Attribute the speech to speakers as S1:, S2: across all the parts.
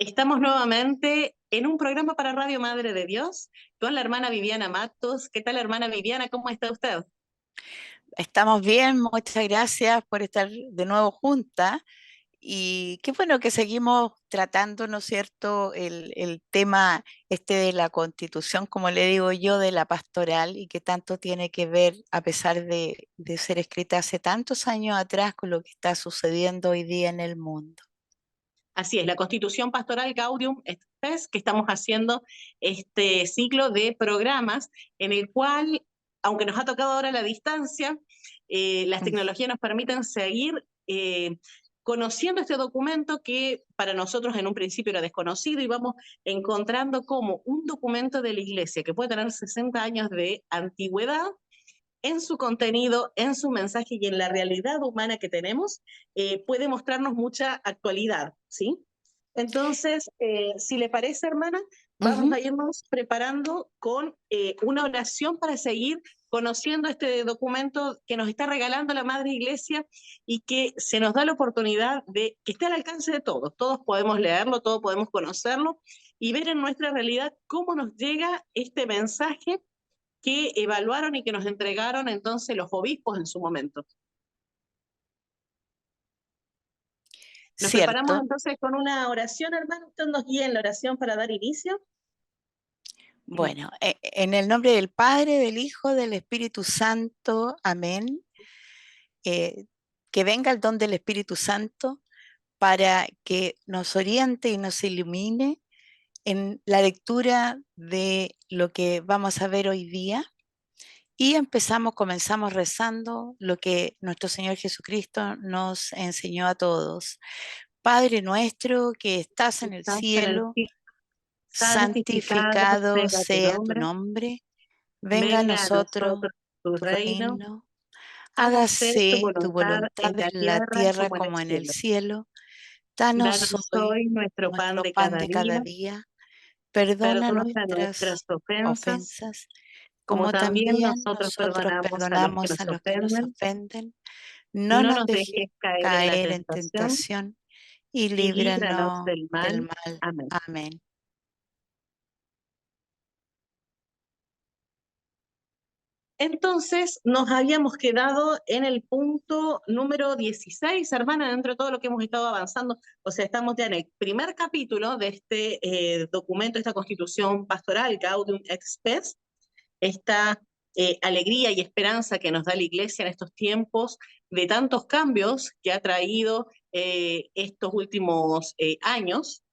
S1: Estamos nuevamente en un programa para Radio Madre de Dios con la hermana Viviana Matos. ¿Qué tal, hermana Viviana? ¿Cómo está usted?
S2: Estamos bien, muchas gracias por estar de nuevo juntas. Y qué bueno que seguimos tratando, ¿no es cierto?, el tema este de la Constitución, como le digo yo, de la pastoral, y que tanto tiene que ver, a pesar de ser escrita hace tantos años atrás, con lo que está sucediendo hoy día en el mundo.
S1: Así es, la Constitución Pastoral Gaudium Spes, que estamos haciendo este ciclo de programas en el cual, aunque nos ha tocado ahora la distancia, las
S2: Mm.
S1: tecnologías nos permiten seguir conociendo este documento que para nosotros en un principio era desconocido, y vamos encontrando como un documento de la Iglesia que puede tener 60 años de antigüedad en su contenido, en su mensaje y en la realidad humana que tenemos, puede mostrarnos mucha actualidad, ¿sí? Entonces, si le parece, hermana, vamos
S2: Ujú.
S1: a irnos preparando con una oración para seguir conociendo este documento que nos está regalando la Madre Iglesia y que se nos da la oportunidad de que esté al alcance de todos. Todos podemos leerlo, todos podemos conocerlo y ver en nuestra realidad cómo nos llega este mensaje que evaluaron y que nos entregaron entonces los obispos en su momento. Nos preparamos
S2: Cierto.
S1: entonces con una oración, hermano. Usted nos guía en la oración para dar inicio.
S2: Bueno, en el nombre del Padre, del Hijo, del Espíritu Santo. Amén. Eh, que venga el don del Espíritu Santo para que nos oriente y nos ilumine en la lectura de lo que vamos a ver hoy día. Y comenzamos rezando lo que nuestro Señor Jesucristo nos enseñó a todos. Padre nuestro que estás en el
S1: Estás en el
S2: cielo,
S1: cielo, santificado
S2: santificado
S1: sea tu
S2: sea tu
S1: nombre,
S2: nombre, venga a
S1: venga a
S2: nosotros
S1: nosotros tu
S2: tu
S1: reino,
S2: reino,
S1: hágase tu
S2: hágase tu
S1: voluntad
S2: voluntad
S1: en la
S2: en la
S1: tierra
S2: tierra
S1: como en el
S2: como en el
S1: cielo.
S2: cielo. Danos
S1: Danos
S2: hoy
S1: hoy nuestro pan
S2: nuestro
S1: de
S2: pan
S1: cada
S2: de
S1: día,
S2: cada día. Perdona
S1: perdona nuestras
S2: nuestras
S1: ofensas,
S2: ofensas,
S1: como
S2: como
S1: también
S2: también
S1: nosotros
S2: nosotros
S1: perdonamos a los que
S2: perdonamos
S1: nos
S2: a los que nos
S1: ofenden.
S2: ofenden. No
S1: No
S2: nos
S1: nos
S2: dejes
S1: dejes caer en la
S2: caer en
S1: tentación
S2: tentación y
S1: y líbranos
S2: líbranos
S1: del
S2: del
S1: mal.
S2: mal.
S1: Amén.
S2: Amén.
S1: Entonces, nos habíamos quedado en el punto número 16, hermana, dentro de todo lo que hemos estado avanzando. O sea, estamos ya en el primer capítulo de este documento, esta constitución pastoral, Gaudium et Spes, esta alegría y esperanza que nos da la Iglesia en estos tiempos de tantos cambios que ha traído estos últimos años.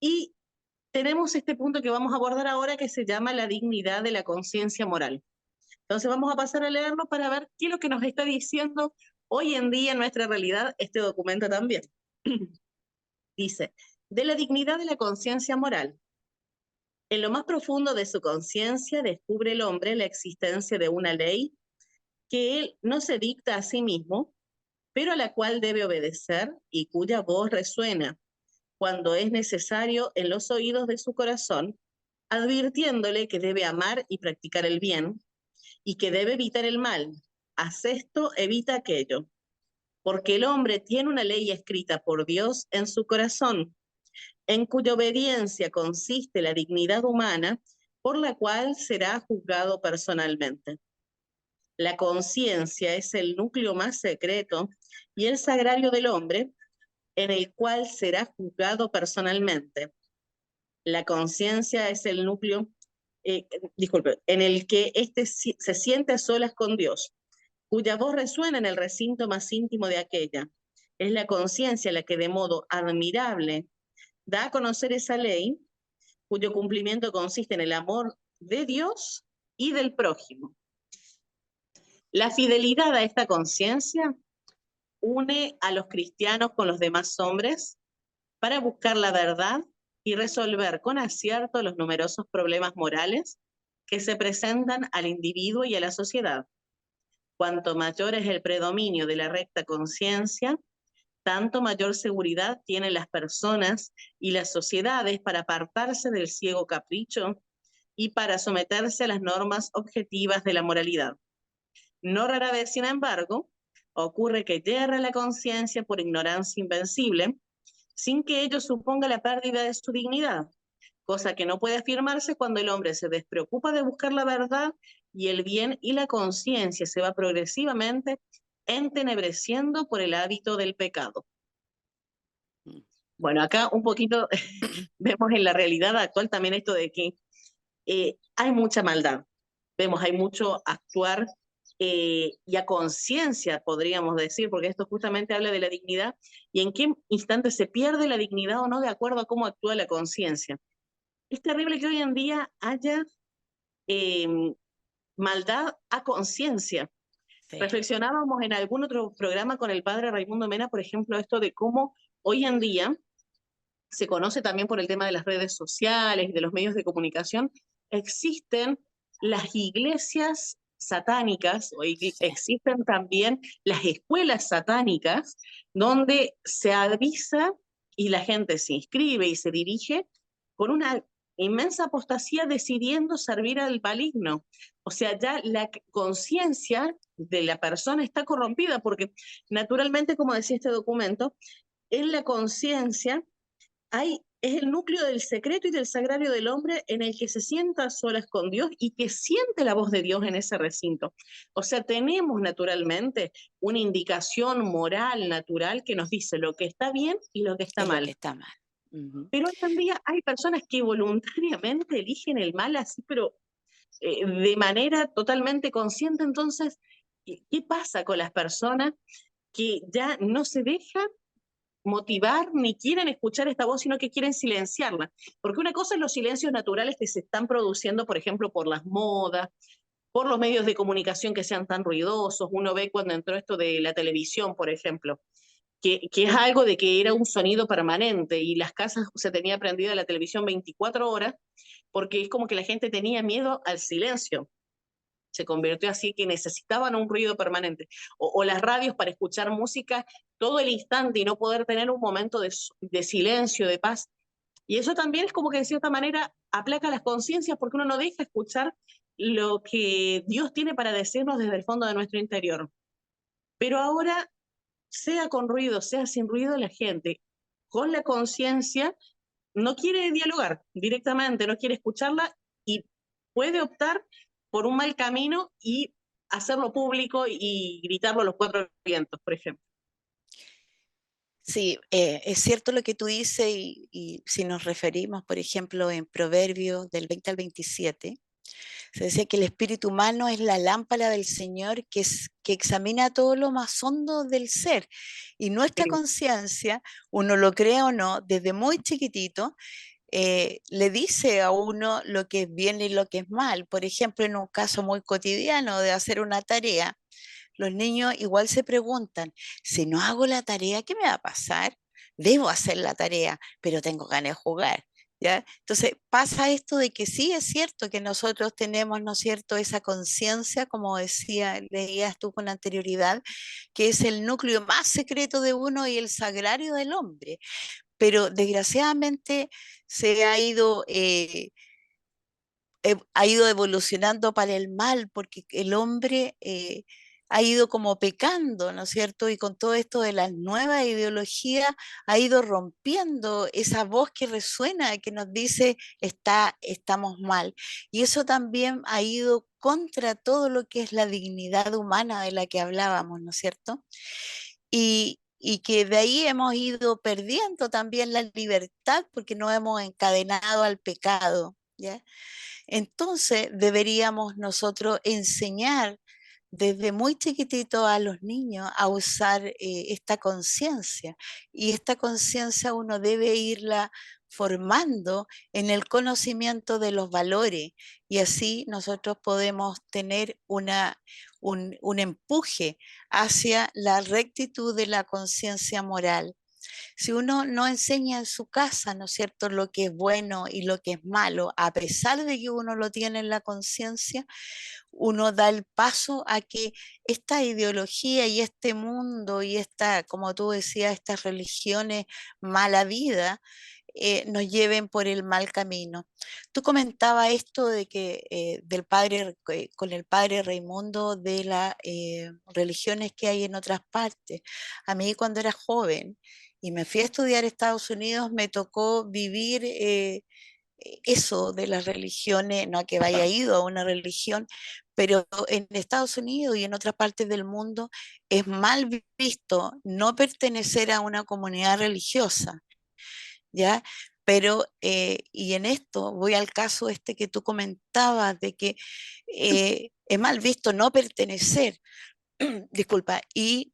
S1: Y tenemos este punto que vamos a abordar ahora, que se llama la dignidad de la conciencia moral. Entonces vamos a pasar a leerlo para ver qué es lo que nos está diciendo hoy en día en nuestra realidad este documento también. Dice, de la dignidad de la conciencia moral. En lo más profundo de su conciencia descubre el hombre la existencia de una ley que él no se dicta a sí mismo, pero a la cual debe obedecer y cuya voz resuena cuando es necesario en los oídos de su corazón, advirtiéndole que debe amar y practicar el bien, y que debe evitar el mal. Haz esto, evita aquello. Porque el hombre tiene una ley escrita por Dios en su corazón, en cuya obediencia consiste la dignidad humana, por la cual será juzgado personalmente. La conciencia es el núcleo más secreto y el sagrario del hombre, en el cual será juzgado personalmente. La conciencia es el núcleo, disculpe, en el que éste se siente a solas con Dios, cuya voz resuena en el recinto más íntimo de aquella. Es la conciencia la que de modo admirable da a conocer esa ley, cuyo cumplimiento consiste en el amor de Dios y del prójimo. La fidelidad a esta conciencia une a los cristianos con los demás hombres para buscar la verdad y resolver con acierto los numerosos problemas morales que se presentan al individuo y a la sociedad. Cuanto mayor es el predominio de la recta conciencia, tanto mayor seguridad tienen las personas y las sociedades para apartarse del ciego capricho y para someterse a las normas objetivas de la moralidad. No rara vez, sin embargo, ocurre que yerra la conciencia por ignorancia invencible, sin que ello suponga la pérdida de su dignidad, cosa que no puede afirmarse cuando el hombre se despreocupa de buscar la verdad y el bien y la conciencia se va progresivamente entenebreciendo por el hábito del pecado. Bueno, acá un poquito vemos en la realidad actual también esto de que hay mucha maldad. Vemos, hay mucho actuar y a conciencia, podríamos decir, porque esto justamente habla de la dignidad y en qué instante se pierde la dignidad o no de acuerdo a cómo actúa la conciencia. Es terrible que hoy en día haya eh, maldad a conciencia.
S2: Sí,
S1: Reflexionábamos en algún otro programa con el padre Raimundo Mena, por ejemplo, esto de cómo hoy en día se conoce también por el tema de las redes sociales y de los medios de comunicación, existen las iglesias satánicas, o
S2: sí.
S1: existen también las escuelas satánicas, donde se avisa y la gente se inscribe y se dirige con una inmensa apostasía decidiendo servir al maligno. O sea, ya la conciencia de la persona está corrompida, porque naturalmente, como decía este documento, en la conciencia es el núcleo del secreto y del sagrario del hombre en el que se sienta a solas con Dios y que siente la voz de Dios en ese recinto. O sea, tenemos naturalmente una indicación moral natural que nos dice lo que está bien y lo que está
S2: Es lo que
S1: mal.
S2: está mal. Ujú.
S1: Pero hoy en día hay personas que voluntariamente eligen el mal así, pero de manera totalmente consciente. Entonces, ¿qué pasa con las personas que ya no se dejan motivar ni quieren escuchar esta voz, sino que quieren silenciarla? Porque una cosa es los silencios naturales que se están produciendo, por ejemplo, por las modas, por los medios de comunicación que sean tan ruidosos. Uno ve cuando entró esto de la televisión, por ejemplo, que es algo de que era un sonido permanente y las casas se tenía prendida la televisión 24 horas, porque es como que la gente tenía miedo al silencio. Se convirtió así que necesitaban un ruido permanente. O las radios para escuchar música todo el instante y no poder tener un momento de silencio, de paz. Y eso también es como que de cierta manera aplaca las conciencias porque uno no deja escuchar lo que Dios tiene para decirnos desde el fondo de nuestro interior. Pero ahora, sea con ruido, sea sin ruido, la gente con la conciencia no quiere dialogar directamente, no quiere escucharla y puede optar por un mal camino y hacerlo público y gritarlo a los cuatro vientos, por ejemplo.
S2: Sí, es cierto lo que tú dices y si nos referimos, por ejemplo, en Proverbios del 20 al 27, se dice que el espíritu humano es la lámpara del Señor que examina todo lo más hondo del ser. Y nuestra conciencia, uno lo crea o no, desde muy chiquitito, le dice a uno lo que es bien y lo que es mal. Por ejemplo, en un caso muy cotidiano de hacer una tarea, los niños igual se preguntan, si no hago la tarea, ¿qué me va a pasar? Debo hacer la tarea, pero tengo ganas de jugar. ¿Ya? Entonces pasa esto de que sí es cierto que nosotros tenemos, ¿no es cierto?, esa conciencia, como decía, leías tú con anterioridad, que es el núcleo más secreto de uno y el sagrario del hombre, pero desgraciadamente se ha ido evolucionando para el mal, porque el hombre ha ido como pecando, ¿no es cierto? Y con todo esto de las nuevas ideologías ha ido rompiendo esa voz que resuena, que nos dice estamos mal. Y eso también ha ido contra todo lo que es la dignidad humana de la que hablábamos, ¿no es cierto? Y que de ahí hemos ido perdiendo también la libertad porque nos hemos encadenado al pecado, ¿ya? Entonces deberíamos nosotros enseñar desde muy chiquitito a los niños a usar esta conciencia. Y esta conciencia uno debe irla formando en el conocimiento de los valores y así nosotros podemos tener un empuje hacia la rectitud de la conciencia moral. Si uno no enseña en su casa, ¿no es cierto?, lo que es bueno y lo que es malo, a pesar de que uno lo tiene en la conciencia, uno da el paso a que esta ideología y este mundo y esta, como tú decías, estas religiones mala vida, nos lleven por el mal camino. Tú comentabas esto de que del padre, con el padre Raimundo de las religiones que hay en otras partes. A mí cuando era joven y me fui a estudiar a Estados Unidos, me tocó vivir eso de las religiones, no que haya ido a una religión, pero en Estados Unidos y en otras partes del mundo es mal visto no pertenecer a una comunidad religiosa, ¿ya? Pero, y en esto voy al caso este que tú comentabas, de que es mal visto no pertenecer, disculpa,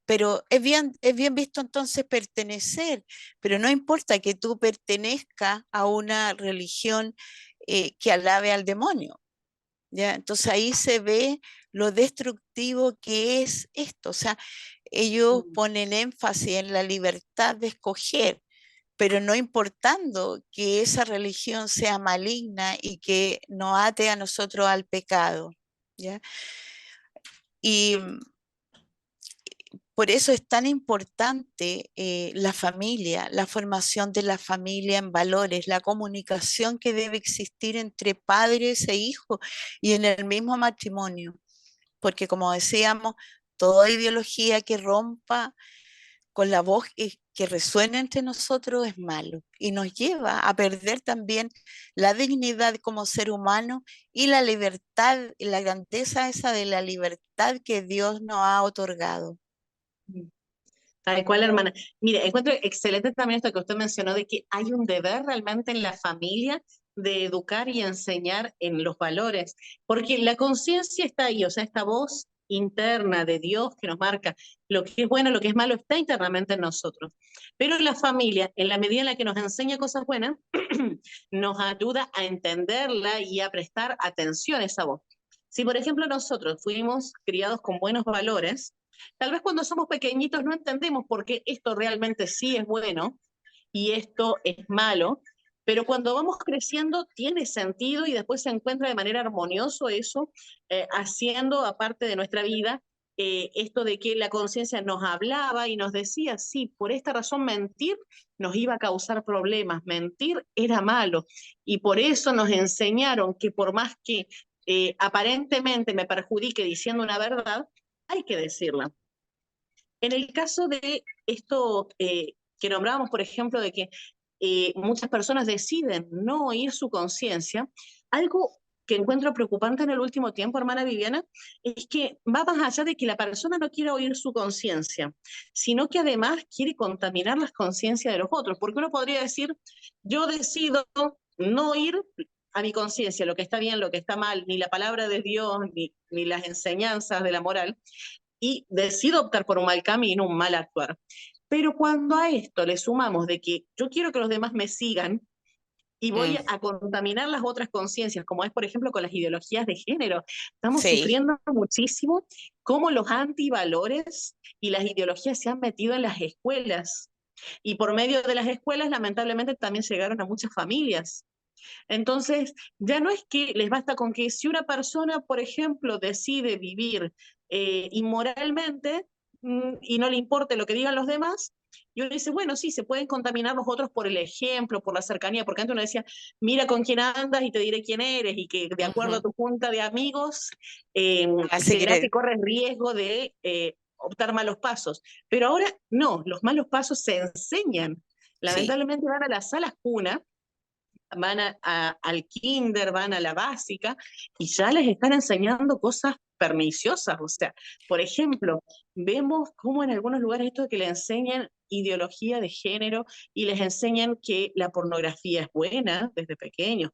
S2: pero es bien visto entonces pertenecer, pero no importa que tú pertenezcas a una religión que alabe al demonio, ¿ya? Entonces ahí se ve lo destructivo que es esto, o sea, ellos
S1: Mm.
S2: ponen énfasis en la libertad de escoger, pero no importando que esa religión sea maligna y que nos ate a nosotros al pecado, ¿ya? Y por eso es tan importante la familia, la formación de la familia en valores, la comunicación que debe existir entre padres e hijos y en el mismo matrimonio, porque como decíamos, toda ideología que rompa con la voz que resuena entre nosotros es malo y nos lleva a perder también la dignidad como ser humano y la libertad y la grandeza esa de la libertad que Dios nos ha otorgado.
S1: Tal cual, hermana. Mire, encuentro excelente también esto que usted mencionó de que hay un deber realmente en la familia de educar y enseñar en los valores, porque la conciencia está ahí, o sea, esta voz interna de Dios que nos marca lo que es bueno, lo que es malo, está internamente en nosotros. Pero la familia, en la medida en la que nos enseña cosas buenas, nos ayuda a entenderla y a prestar atención a esa voz. Si, por ejemplo, nosotros fuimos criados con buenos valores, tal vez cuando somos pequeñitos no entendemos por qué esto realmente sí es bueno y esto es malo, pero cuando vamos creciendo tiene sentido y después se encuentra de manera armonioso eso, haciendo aparte de nuestra vida esto de que la conciencia nos hablaba y nos decía, sí, por esta razón mentir nos iba a causar problemas, mentir era malo y por eso nos enseñaron que por más que aparentemente me perjudique diciendo una verdad, hay que decirla. En el caso de esto que nombrábamos, por ejemplo, de que muchas personas deciden no oír su conciencia, algo que encuentro preocupante en el último tiempo, hermana Viviana, es que va más allá de que la persona no quiera oír su conciencia, sino que además quiere contaminar las conciencias de los otros, porque uno podría decir, yo decido no oír a mi conciencia lo que está bien, lo que está mal, ni la palabra de Dios, ni las enseñanzas de la moral, y decido optar por un mal camino, un mal actuar. Pero cuando a esto le sumamos de que yo quiero que los demás me sigan y voy
S2: Mm,
S1: a contaminar las otras conciencias, como es por ejemplo con las ideologías de género, estamos
S2: sí,
S1: sufriendo muchísimo cómo los antivalores y las ideologías se han metido en las escuelas. Y por medio de las escuelas, lamentablemente, también llegaron a muchas familias. Entonces, ya no es que les basta con que si una persona, por ejemplo, decide vivir inmoralmente y no le importe lo que digan los demás, y uno dice, bueno, sí, se pueden contaminar los otros por el ejemplo, por la cercanía, porque antes uno decía, mira con quién andas y te diré quién eres, y que de acuerdo a
S2: ujú.
S1: tu junta de amigos,
S2: A seguir,
S1: será que corres riesgo de optar malos pasos. Pero ahora no, los malos pasos se enseñan.
S2: sí,
S1: Lamentablemente van a las salas cuna van al kinder, van a la básica y ya les están enseñando cosas perniciosas. O sea, por ejemplo, vemos cómo en algunos lugares esto de que le enseñan ideología de género y les enseñan que la pornografía es buena desde pequeños,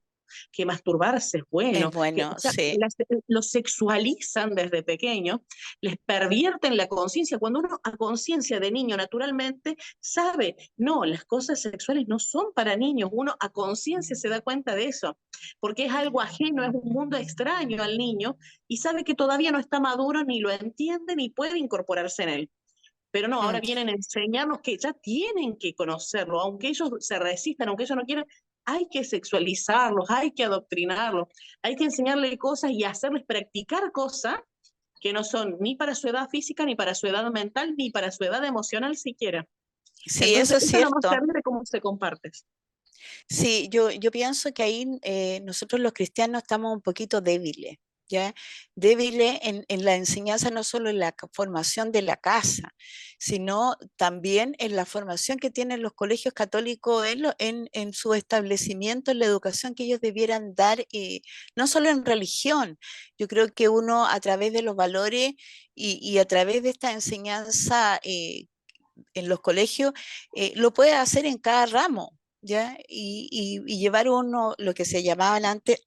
S1: que masturbarse es
S2: es
S1: bueno, que
S2: bueno,
S1: o sea,
S2: sí.
S1: lo sexualizan desde pequeño, les pervierten la conciencia. Cuando uno a conciencia de niño naturalmente sabe, no, las cosas sexuales no son para niños, uno a conciencia se da cuenta de eso, porque es algo ajeno, es un mundo extraño al niño y sabe que todavía no está maduro, ni lo entiende, ni puede incorporarse en él. Pero no,
S2: Mm.
S1: ahora vienen a enseñarnos que ya tienen que conocerlo, aunque ellos se resistan, aunque ellos no quieran, hay que sexualizarlos, hay que adoctrinarlos, hay que enseñarles cosas y hacerles practicar cosas que no son ni para su edad física, ni para su edad mental, ni para su edad emocional siquiera.
S2: Sí, eso
S1: Entonces,
S2: es
S1: eso es lo más
S2: cierto.
S1: terrible cómo se comparte.
S2: Sí, yo pienso que ahí nosotros los cristianos estamos un poquito débiles. ¿ya? Débiles en la enseñanza, no solo en la formación de la casa, sino también en la formación que tienen los colegios católicos en su establecimiento, en la educación que ellos debieran dar, no solo en religión. Yo creo que uno a través de los valores y a través de esta enseñanza en los colegios, lo puede hacer en cada ramo, ¿ya? Y llevar uno, lo que se llamaban antes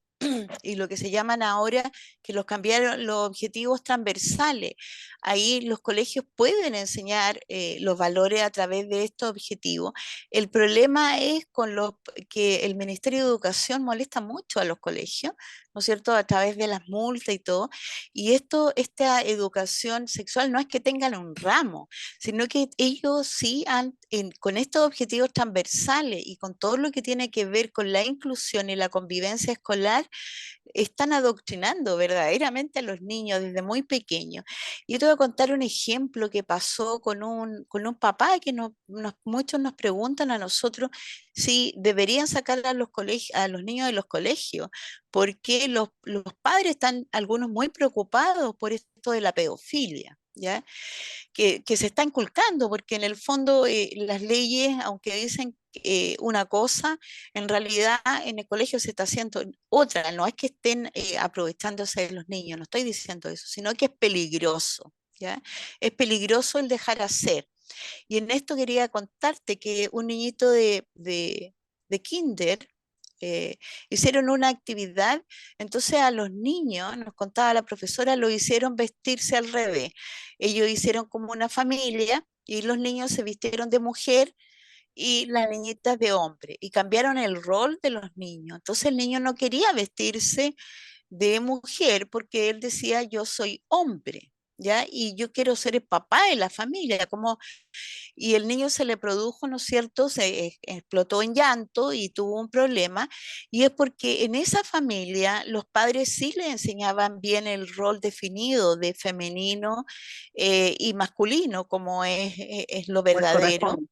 S2: y lo que se llaman ahora, que los cambiaron los objetivos transversales. Ahí los colegios pueden enseñar los valores a través de estos objetivos. El problema es con los que el Ministerio de Educación molesta mucho a los colegios, ¿no es cierto?, a través de las multas y todo. Y esta educación sexual no es que tengan un ramo, sino que ellos sí con estos objetivos transversales y con todo lo que tiene que ver con la inclusión y la convivencia escolar, están adoctrinando verdaderamente a los niños desde muy pequeños. Yo te voy a contar un ejemplo que pasó con un papá que muchos nos preguntan a nosotros si deberían sacar a a los niños de los colegios, porque los padres están algunos muy preocupados por esto de la pedofilia, ¿ya? Que se está inculcando, porque en el fondo las leyes, aunque dicen una cosa, en realidad en el colegio se está haciendo otra. No es que estén aprovechándose de los niños, no estoy diciendo eso, sino que es peligroso, ¿ya? Es peligroso el dejar hacer. Y en esto quería contarte que un niñito de kinder, eh, hicieron una actividad, entonces a los niños, nos contaba la profesora, lo hicieron vestirse al revés. Ellos hicieron como una familia y los niños se vistieron de mujer y las niñitas de hombre, y cambiaron el rol de los niños. Entonces el niño no quería vestirse de mujer porque él decía, yo soy hombre, ¿ya? Y yo quiero ser el papá de la familia, como y el niño se le produjo, ¿no es cierto? Se explotó en llanto y tuvo un problema, y es porque en esa familia los padres sí le enseñaban bien el rol definido de femenino y masculino, como es lo
S1: Pues
S2: verdadero,
S1: corresponde.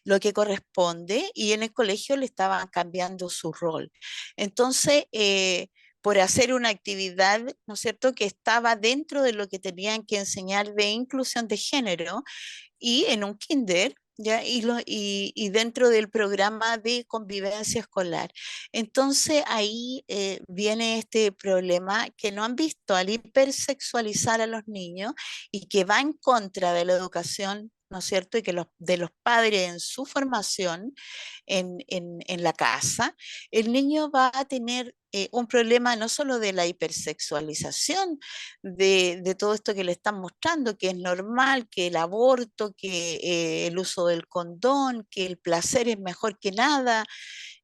S2: lo que corresponde, y en el colegio le estaban cambiando su rol. Entonces, por hacer una actividad, ¿no es cierto?, que estaba dentro de lo que tenían que enseñar de inclusión de género, y en un kinder, ¿ya? Y dentro del programa de convivencia escolar. Entonces ahí viene este problema que no han visto al hipersexualizar a los niños y que va en contra de la educación, ¿no es cierto? Y que de los padres en su formación en la casa, el niño va a tener un problema no solo de la hipersexualización, de todo esto que le están mostrando, que es normal, que el aborto, que el uso del condón, que el placer es mejor que nada,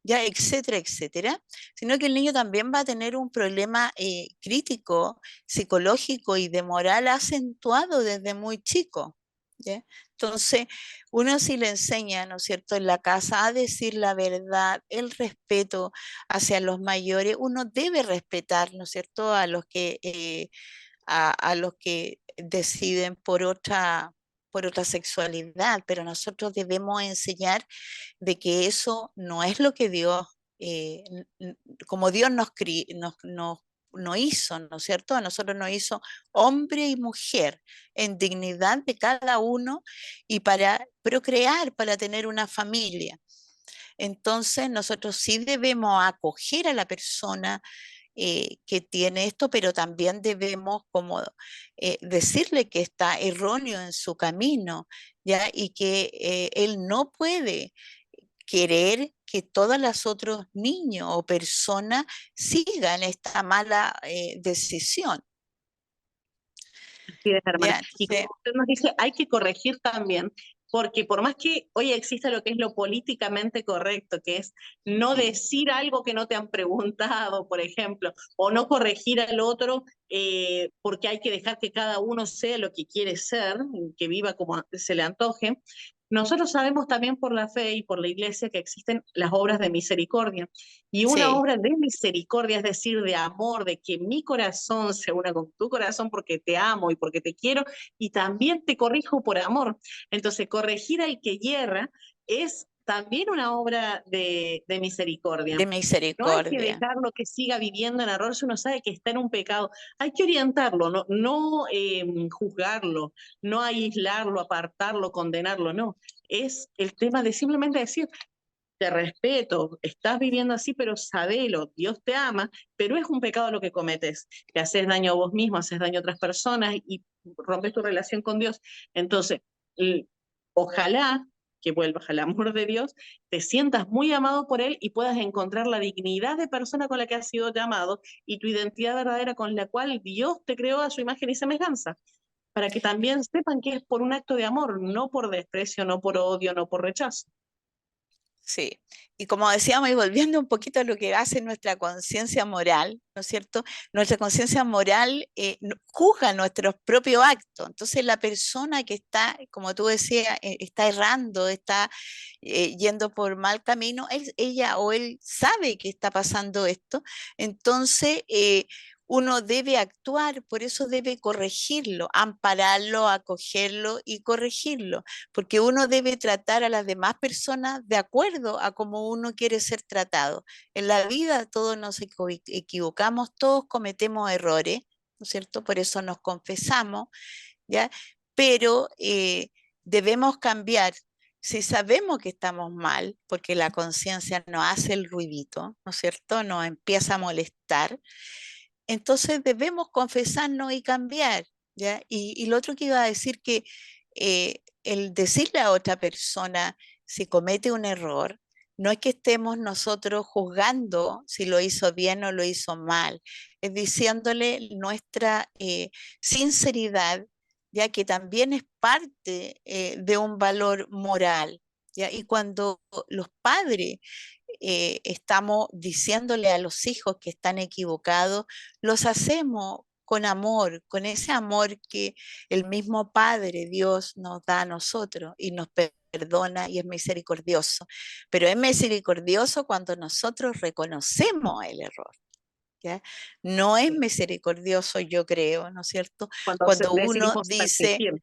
S2: ya, etcétera, etcétera, sino que el niño también va a tener un problema crítico, psicológico y de moral acentuado desde muy chico, ¿ya? Entonces, uno sí le enseña, ¿no es cierto?, en la casa a decir la verdad, el respeto hacia los mayores, uno debe respetar, ¿no es cierto?, a los que deciden por otra sexualidad, pero nosotros debemos enseñar de que eso no es lo que Dios, como Dios nos hizo, ¿no es cierto? A nosotros nos hizo hombre y mujer en dignidad de cada uno y para procrear, para tener una familia. Entonces nosotros sí debemos acoger a la persona que tiene esto, pero también debemos como decirle que está erróneo en su camino, ¿ya? Y que él no puede querer que todos los otros niños o personas sigan esta mala decisión,
S1: Así es, hermana.
S2: ¿ya?
S1: Y como
S2: Entonces,
S1: usted nos dice, hay que corregir también, porque por más que hoy exista lo que es lo políticamente correcto, que es no decir algo que no te han preguntado, por ejemplo, o no corregir al otro, porque hay que dejar que cada uno sea lo que quiere ser, que viva como se le antoje. Nosotros sabemos también por la fe y por la iglesia que existen las obras de misericordia. Y una
S2: sí,
S1: obra de misericordia, es decir, de amor, de que mi corazón se una con tu corazón porque te amo y porque te quiero, y también te corrijo por amor. Entonces, corregir al que hierra es también una obra de misericordia.
S2: de
S1: No hay que
S2: misericordia.
S1: dejarlo que siga viviendo en error si uno sabe que está en un pecado. Hay que orientarlo, no juzgarlo, no aislarlo, apartarlo, condenarlo, no. Es el tema de simplemente decir, te respeto, estás viviendo así, pero sabelo, Dios te ama, pero es un pecado lo que cometes. Te haces daño a vos mismo, haces daño a otras personas y rompes tu relación con Dios. Entonces, ojalá que vuelvas al amor de Dios, te sientas muy amado por Él y puedas encontrar la dignidad de persona con la que has sido llamado y tu identidad verdadera con la cual Dios te creó a su imagen y semejanza, para que también sepan que es por un acto de amor, no por desprecio, no por odio, no por rechazo.
S2: Sí, y como decíamos, y volviendo un poquito a lo que hace nuestra conciencia moral, ¿no es cierto? Nuestra conciencia moral juzga nuestros propios actos. Entonces la persona que está, como tú decías, está errando, está yendo por mal camino, ella o él sabe que está pasando esto, entonces uno debe actuar, por eso debe corregirlo, ampararlo, acogerlo y corregirlo, porque uno debe tratar a las demás personas de acuerdo a cómo uno quiere ser tratado. En la vida todos nos equivocamos, todos cometemos errores, ¿no es cierto? Por eso nos confesamos, ¿ya? Pero debemos cambiar. Si sabemos que estamos mal, porque la conciencia nos hace el ruidito, ¿no es cierto? Nos empieza a molestar, entonces debemos confesarnos y cambiar, ¿ya? Y lo otro que iba a decir que el decirle a otra persona si comete un error, no es que estemos nosotros juzgando si lo hizo bien o lo hizo mal, es diciéndole nuestra sinceridad, ya que también es parte de un valor moral, ¿ya? Y cuando los padres estamos diciéndole a los hijos que están equivocados, los hacemos con amor, con ese amor que el mismo Padre Dios nos da a nosotros y nos perdona y es misericordioso. Pero es misericordioso cuando nosotros reconocemos el error. ¿Ya? No es misericordioso, yo creo, ¿no es cierto?
S1: Cuando
S2: Cuando uno
S1: decidimos
S2: dice
S1: persistir.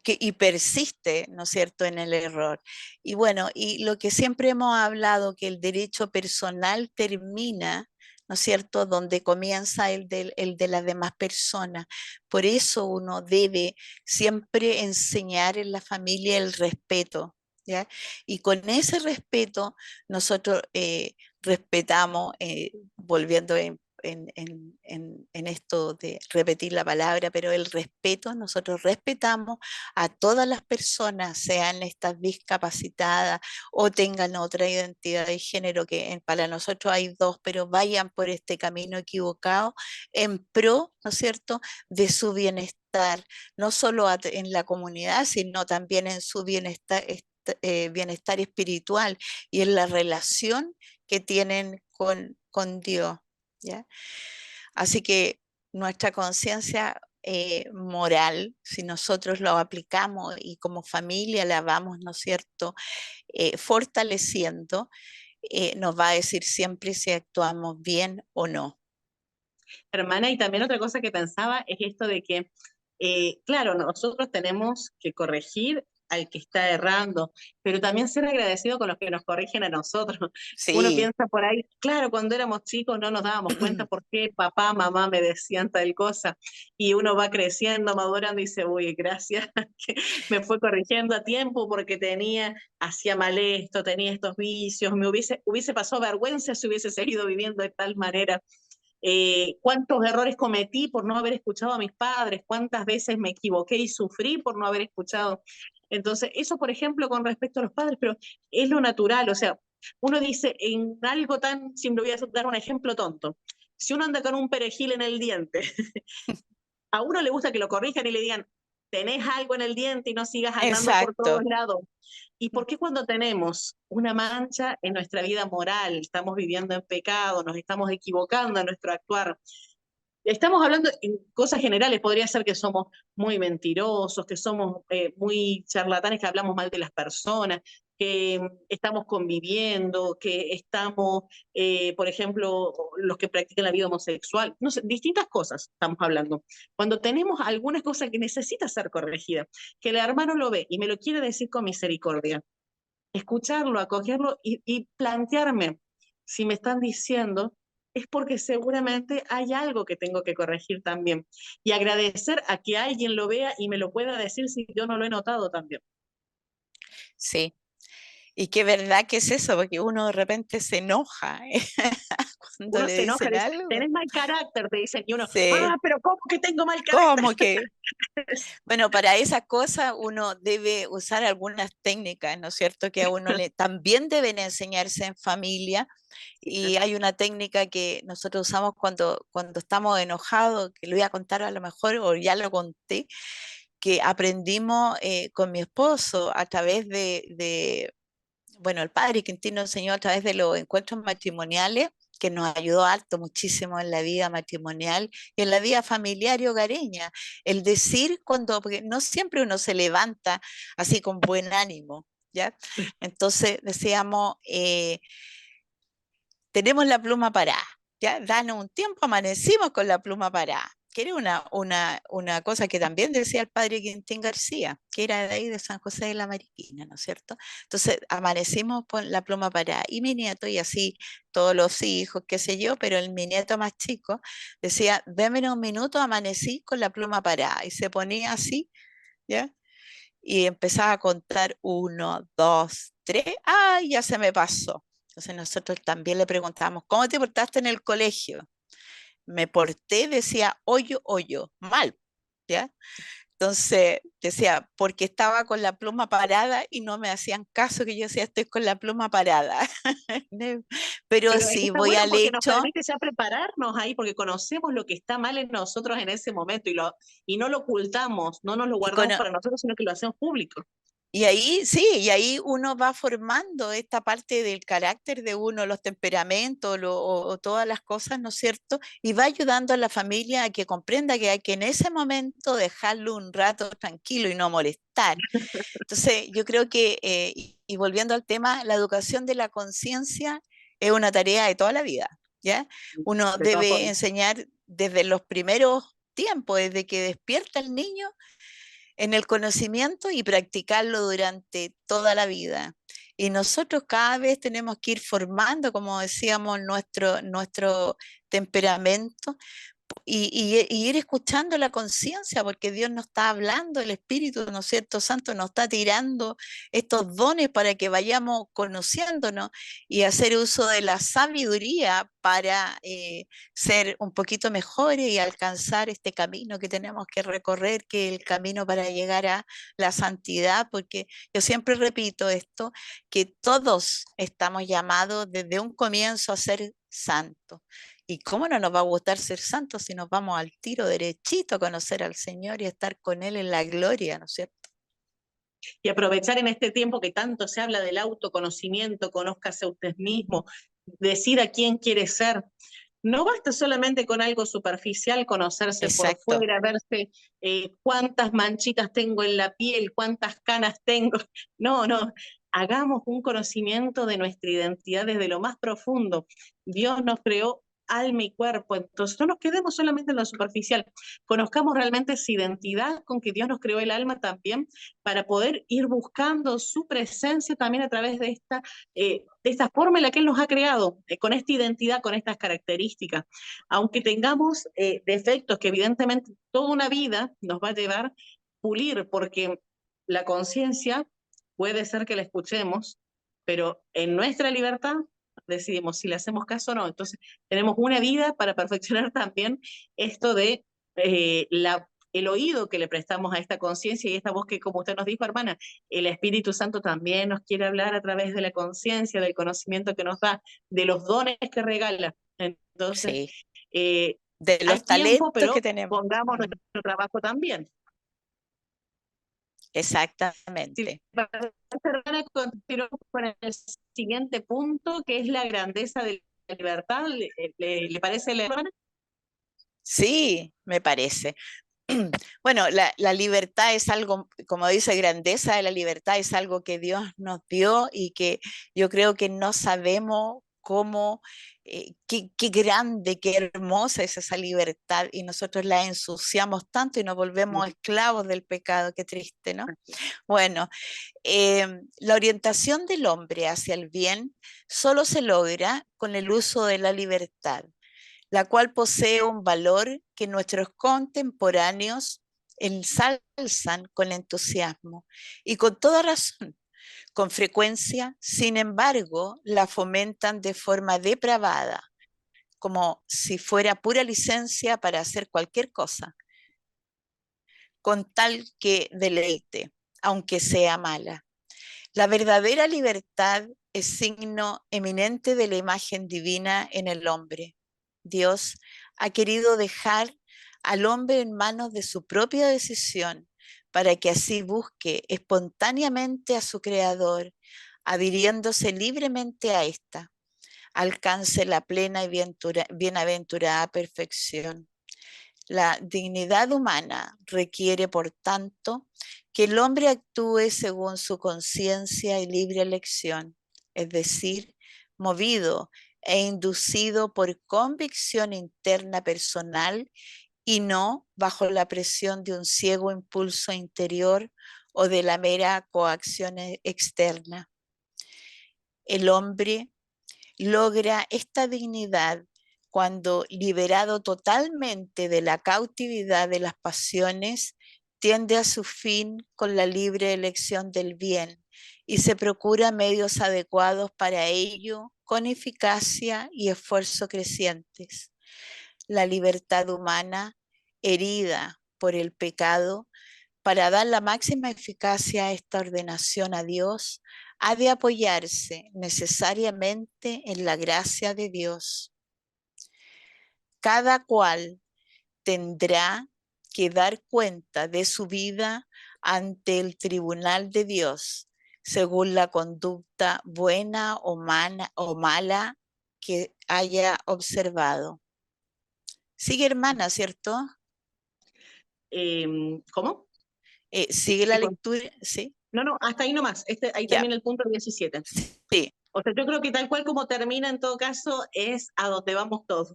S2: y persiste, ¿no es cierto?, en el error. Y bueno, y lo que siempre hemos hablado, que el derecho personal termina, ¿no es cierto?, donde comienza el de las demás personas. Por eso uno debe siempre enseñar en la familia el respeto, ¿ya? Y con ese respeto nosotros respetamos, volviendo en esto de repetir la palabra, pero el respeto, nosotros respetamos a todas las personas, sean estas discapacitadas o tengan otra identidad de género, que para nosotros hay dos, pero vayan por este camino equivocado en pro, ¿no es cierto?, de su bienestar, no solo en la comunidad, sino también en su bienestar, bienestar espiritual y en la relación que tienen con Dios, ¿ya? Así que nuestra conciencia moral, si nosotros lo aplicamos y como familia la vamos, ¿no es cierto?, fortaleciendo, nos va a decir siempre si actuamos bien o no.
S1: Hermana, y también otra cosa que pensaba es esto de que, claro, nosotros tenemos que corregir al que está errando, pero también ser agradecido con los que nos corrigen a nosotros. Uno
S2: Sí,
S1: piensa por ahí, claro, cuando éramos chicos no nos dábamos cuenta por qué papá, mamá me decían tal cosa, y uno va creciendo, madurando y dice, uy, gracias que me fue corrigiendo a tiempo porque hacía mal esto, tenía estos vicios, hubiese pasado vergüenza si hubiese seguido viviendo de tal manera. Cuántos errores cometí por no haber escuchado a mis padres, cuántas veces me equivoqué y sufrí por no haber escuchado. Entonces, eso, por ejemplo, con respecto a los padres, pero es lo natural, o sea, uno dice en algo tan, si me voy a dar un ejemplo tonto, si uno anda con un perejil en el diente, a uno le gusta que lo corrijan y le digan, tenés algo en el diente y no sigas andando por todos
S2: exacto.
S1: lados. ¿Y por qué cuando tenemos una mancha en nuestra vida moral, estamos viviendo en pecado, nos estamos equivocando en nuestro actuar? Estamos hablando en cosas generales, podría ser que somos muy mentirosos, que somos muy charlatanes, que hablamos mal de las personas, que estamos conviviendo, que estamos, por ejemplo, los que practican la vida homosexual, no sé, distintas cosas estamos hablando. Cuando tenemos algunas cosas que necesita ser corregida, que el hermano lo ve y me lo quiere decir con misericordia, escucharlo, acogerlo y plantearme si me están diciendo es porque seguramente hay algo que tengo que corregir también. Y agradecer a que alguien lo vea y me lo pueda decir si yo no lo he notado también.
S2: Sí. Y qué verdad que es eso, porque uno de repente se enoja cuando
S1: Uno
S2: le
S1: se enoja,
S2: dicen
S1: le dice,
S2: algo.
S1: tenés mal carácter, te dicen, y uno,
S2: Sí.
S1: pero ¿cómo que tengo mal carácter?
S2: ¿Cómo que? Bueno, para esa cosa uno debe usar algunas técnicas, ¿no es cierto? Que a uno le también deben enseñarse en familia. Y hay una técnica que nosotros usamos cuando estamos enojados, que lo voy a contar a lo mejor, o ya lo conté, que aprendimos con mi esposo a través bueno, el padre Quintino enseñó a través de los encuentros matrimoniales, que nos ayudó harto muchísimo en la vida matrimonial y en la vida familiar y hogareña. El decir cuando, porque no siempre uno se levanta así con buen ánimo, ¿ya? Entonces decíamos, tenemos la pluma parada, ¿ya? Danos un tiempo, amanecimos con la pluma parada, que era una cosa que también decía el padre Quintín García, que era de ahí de San José de la Mariquina, ¿no es cierto? Entonces, amanecimos con la pluma parada, y mi nieto, y así todos los hijos, qué sé yo, pero mi nieto más chico decía, déme un minuto, amanecí con la pluma parada, y se ponía así, ¿ya? Y empezaba a contar uno, dos, tres, ¡ay, ya se me pasó! Entonces nosotros también le preguntábamos, ¿cómo te portaste en el colegio? Me porté, decía, hoyo, hoyo, mal, ¿ya? Entonces decía, porque estaba con la pluma parada y no me hacían caso que yo decía, estoy con la pluma parada. Pero
S1: Pero es que
S2: sí,
S1: está
S2: voy
S1: bueno
S2: al
S1: porque nos
S2: hecho.
S1: permite ya prepararnos ahí, porque conocemos lo que está mal en nosotros en ese momento y no lo ocultamos, no nos lo
S2: y
S1: guardamos
S2: con,
S1: para nosotros, sino que lo hacemos público.
S2: Y ahí, sí, y ahí uno va formando esta parte del carácter de uno, los temperamentos o todas las cosas, ¿no es cierto? Y va ayudando a la familia a que comprenda que hay que en ese momento dejarlo un rato tranquilo y no molestar. Entonces, yo creo que, y volviendo al tema, la educación de la conciencia es una tarea de toda la vida, ¿ya? Uno
S1: De todas
S2: debe
S1: formas.
S2: enseñar desde los primeros tiempos, desde que despierta el niño en el conocimiento y practicarlo durante toda la vida. Y nosotros cada vez tenemos que ir formando, como decíamos, nuestro temperamento y ir escuchando la conciencia, porque Dios nos está hablando, el Espíritu, ¿no es cierto? Santo nos está tirando estos dones para que vayamos conociéndonos y hacer uso de la sabiduría para ser un poquito mejores y alcanzar este camino que tenemos que recorrer, que es el camino para llegar a la santidad, porque yo siempre repito esto, que todos estamos llamados desde un comienzo a ser santos. ¿Y cómo no nos va a gustar ser santos si nos vamos al tiro derechito a conocer al Señor y estar con Él en la gloria, ¿no es cierto?
S1: Y aprovechar en este tiempo que tanto se habla del autoconocimiento, conózcase a usted mismo, decida quién quiere ser. No basta solamente con algo superficial, conocerse por
S2: Exacto.
S1: fuera, verse cuántas manchitas tengo en la piel, cuántas canas tengo. No, no, hagamos un conocimiento de nuestra identidad desde lo más profundo. Dios nos creó alma y cuerpo, entonces no nos quedemos solamente en lo superficial, conozcamos realmente esa identidad con que Dios nos creó el alma también para poder ir buscando su presencia también a través de esta forma en la que Él nos ha creado, con esta identidad, con estas características. Aunque tengamos defectos que evidentemente toda una vida nos va a llevar a pulir, porque la conciencia puede ser que la escuchemos, pero en nuestra libertad decidimos si le hacemos caso o no. Entonces, tenemos una vida para perfeccionar también esto de el oído que le prestamos a esta conciencia y esta voz que, como usted nos dijo, hermana, el Espíritu Santo también nos quiere hablar a través de la conciencia, del conocimiento que nos da, de los dones que regala. Entonces,
S2: Sí.
S1: eh,
S2: De
S1: hay
S2: los
S1: tiempo,
S2: talentos que
S1: pero
S2: tenemos.
S1: pongamos
S2: Mm.
S1: nuestro trabajo también. Si
S2: Exactamente.
S1: hermana, continuamos con el siguiente punto, que es la grandeza de la libertad. ¿Le parece, la hermana?
S2: Sí, me parece. Bueno, la libertad es algo, como dice, grandeza de la libertad es algo que Dios nos dio y que yo creo que no sabemos cómo, qué grande, qué hermosa es esa libertad, y nosotros la ensuciamos tanto y nos volvemos esclavos del pecado, qué triste, ¿no? Bueno, la orientación del hombre hacia el bien solo se logra con el uso de la libertad, la cual posee un valor que nuestros contemporáneos ensalzan con entusiasmo y con toda razón. Con frecuencia, sin embargo, la fomentan de forma depravada, como si fuera pura licencia para hacer cualquier cosa, con tal que deleite, aunque sea mala. La verdadera libertad es signo eminente de la imagen divina en el hombre. Dios ha querido dejar al hombre en manos de su propia decisión para que así busque espontáneamente a su Creador, adhiriéndose libremente a ésta, alcance la plena y bienaventurada perfección. La dignidad humana requiere, por tanto, que el hombre actúe según su conciencia y libre elección, es decir, movido e inducido por convicción interna personal y no bajo la presión de un ciego impulso interior o de la mera coacción externa. El hombre logra esta dignidad cuando, liberado totalmente de la cautividad de las pasiones, tiende a su fin con la libre elección del bien y se procura medios adecuados para ello con eficacia y esfuerzo crecientes. La libertad humana, herida por el pecado, para dar la máxima eficacia a esta ordenación a Dios, ha de apoyarse necesariamente en la gracia de Dios. Cada cual tendrá que dar cuenta de su vida ante el tribunal de Dios, según la conducta buena o mala que haya observado. Sigue, hermana, ¿cierto?
S1: ¿Cómo?
S2: Sigue la lectura, ¿sí?
S1: No, hasta ahí nomás. Ahí
S2: Ya.
S1: termina el punto 17.
S2: Sí.
S1: O sea, yo creo que tal cual como termina en todo caso es a donde vamos todos.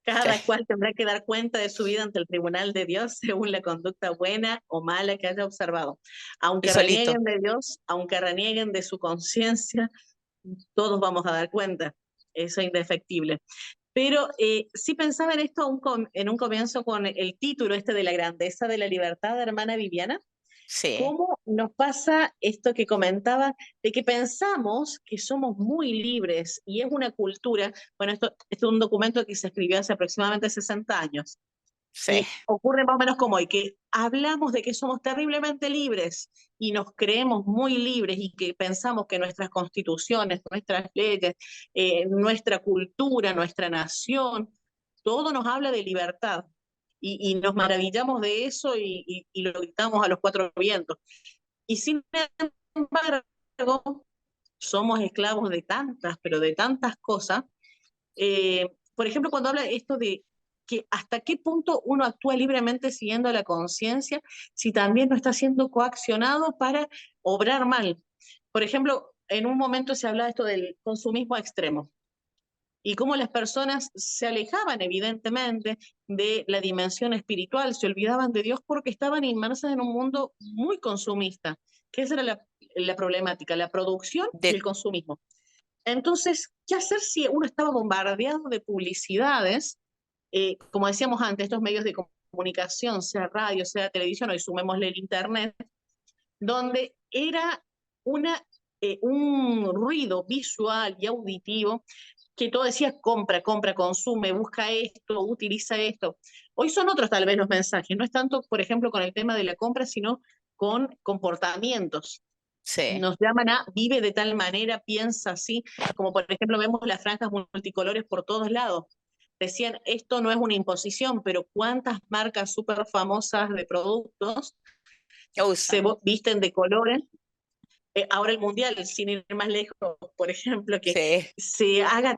S1: Cada
S2: Sí.
S1: cual tendrá que dar cuenta de su vida ante el tribunal de Dios según la conducta buena o mala que haya observado.
S2: Y
S1: Aunque
S2: solito.
S1: renieguen de Dios, aunque renieguen de su conciencia, todos vamos a dar cuenta. Eso es indefectible. Pero sí pensaba en esto en un comienzo con el título este de la grandeza de la libertad, hermana Viviana.
S2: Sí,
S1: ¿Cómo nos pasa esto que comentaba, de que pensamos que somos muy libres y es una cultura? Bueno, esto es un documento que se escribió hace aproximadamente 60 años.
S2: sí.
S1: Y ocurre más o menos como hoy, que hablamos de que somos terriblemente libres y nos creemos muy libres y que pensamos que nuestras constituciones, nuestras leyes, nuestra cultura, nuestra nación, todo nos habla de libertad. Y nos maravillamos de eso y lo gritamos a los cuatro vientos. Y sin embargo, somos esclavos de tantas, pero de tantas cosas. Por ejemplo, cuando habla esto de que hasta qué punto uno actúa libremente siguiendo la conciencia, si también no está siendo coaccionado para obrar mal. Por ejemplo, en un momento se habla esto del consumismo extremo y cómo las personas se alejaban evidentemente de la dimensión espiritual, se olvidaban de Dios porque estaban inmersas en un mundo muy consumista, que esa era la problemática, la producción y el
S2: De,
S1: consumismo. Entonces, ¿qué hacer si uno estaba bombardeado de publicidades? Como decíamos antes, estos medios de comunicación, sea radio, sea televisión, hoy sumémosle el Internet, donde era un ruido visual y auditivo que todo decía compra, compra, consume, busca esto, utiliza esto. Hoy son otros tal vez los mensajes, no es tanto, por ejemplo, con el tema de la compra, sino con comportamientos.
S2: sí.
S1: Nos llaman a vive de tal manera, piensa así, como por ejemplo vemos las franjas multicolores por todos lados. Decían, esto no es una imposición, pero cuántas marcas súper famosas de productos se
S2: Usan.
S1: visten de colores. Ahora el mundial, sin ir más lejos, por ejemplo, que
S2: Sí.
S1: se haga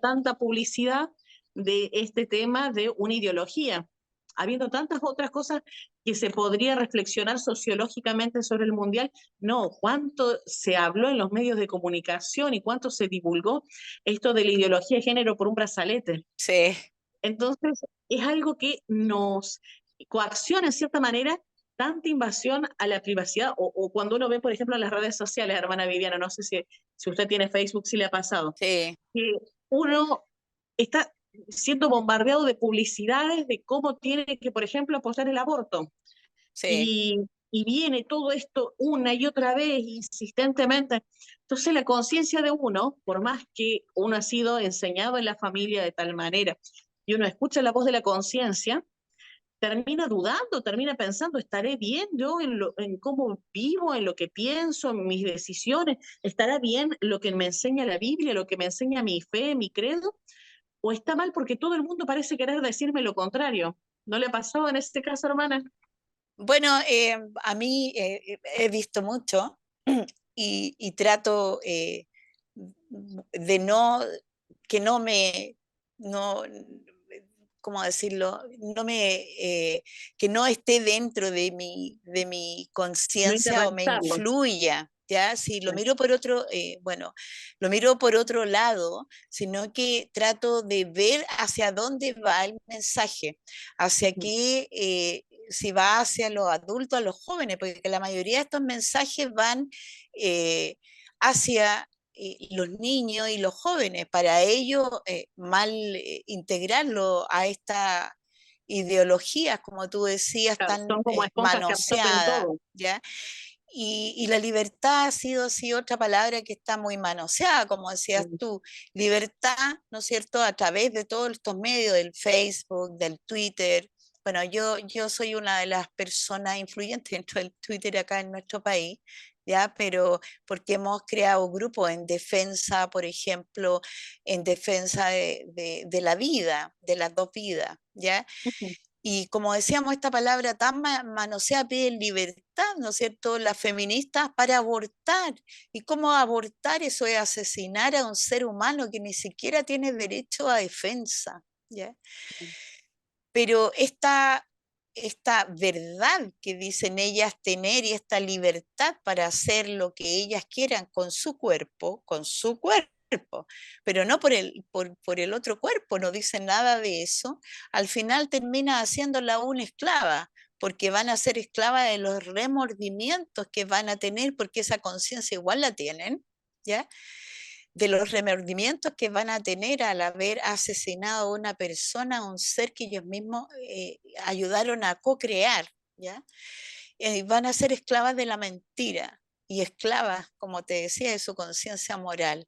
S1: tanta publicidad de este tema de una ideología. habiendo tantas otras cosas que se podría reflexionar sociológicamente sobre el Mundial. No, cuánto se habló en los medios de comunicación y cuánto se divulgó esto de la ideología de género por un brazalete.
S2: Sí,
S1: Entonces, es algo que nos coacciona en cierta manera tanta invasión a la privacidad, o cuando uno ve, por ejemplo, en las redes sociales, hermana Viviana, no sé si usted tiene Facebook, si le ha pasado,
S2: sí,
S1: que uno está siendo bombardeado de publicidades de cómo tiene que, por ejemplo, apoyar el aborto.
S2: sí.
S1: Y viene todo esto una y otra vez, insistentemente. Entonces la conciencia de uno, por más que uno ha sido enseñado en la familia de tal manera, y uno escucha la voz de la conciencia, termina dudando, termina pensando, ¿estaré bien yo en cómo vivo, en lo que pienso, en mis decisiones? ¿Estará bien lo que me enseña la Biblia, lo que me enseña mi fe, mi credo? ¿O está mal porque todo el mundo parece querer decirme lo contrario? ¿No le ha pasado en este caso, hermana?
S2: Bueno, a mí he visto mucho y trato de no, que no me, no, ¿cómo decirlo? No me, que no esté dentro de mi
S1: No
S2: conciencia o me
S1: internalizarlo.
S2: influya. ¿Ya? Si lo
S1: Sí.
S2: miro por otro, bueno, lo miro por otro lado, sino que trato de ver hacia dónde va el mensaje, hacia
S1: Ujú.
S2: qué, si va hacia los adultos, a los jóvenes, porque la mayoría de estos mensajes van hacia los niños y los jóvenes, para ellos mal integrarlo a esta ideologías, como tú decías,
S1: Claro,
S2: tan
S1: son como esponjas que absorben
S2: manoseadas,
S1: todo.
S2: ¿ya? Y la libertad ha sido sí, otra palabra que está muy manoseada, como decías
S1: Mm.
S2: tú. Libertad, ¿no es cierto?, a través de todos estos medios, del Facebook, del Twitter. Bueno, yo soy una de las personas influyentes dentro del Twitter acá en nuestro país, ¿ya? Pero porque hemos creado grupos en defensa, por ejemplo, en defensa de la vida, de las dos vidas, ¿ya?
S1: Ujú.
S2: Y como decíamos, esta palabra tan manoseada pide libertad, ¿no es cierto? Las feministas para abortar. ¿Y cómo abortar? Eso es asesinar a un ser humano que ni siquiera tiene derecho a defensa, ¿ya? Pero esta verdad que dicen ellas tener y esta libertad para hacer lo que ellas quieran con su cuerpo, pero no por el otro cuerpo, no dicen nada de eso, al final termina haciéndola una esclava, porque van a ser esclava de los remordimientos que van a tener, porque esa conciencia igual la tienen, ¿ya? De los remordimientos que van a tener al haber asesinado a una persona, a un ser que ellos mismos ayudaron a co-crear, ¿ya? Van a ser esclavas de la mentira y esclavas, como te decía, de su conciencia moral.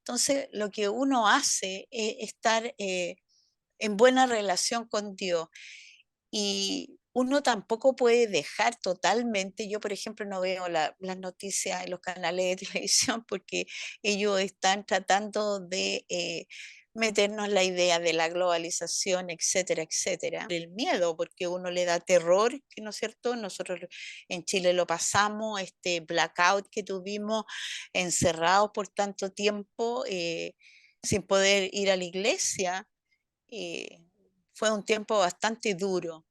S2: Entonces, lo que uno hace es estar en buena relación con Dios y uno tampoco puede dejar totalmente, yo por ejemplo no veo las noticias en los canales de televisión porque ellos están tratando de meternos la idea de la globalización, etcétera, etcétera. El miedo, porque uno le da terror, que no es cierto, nosotros en Chile lo pasamos, este blackout que tuvimos encerrados por tanto tiempo sin poder ir a la iglesia. eh, Fue un tiempo bastante duro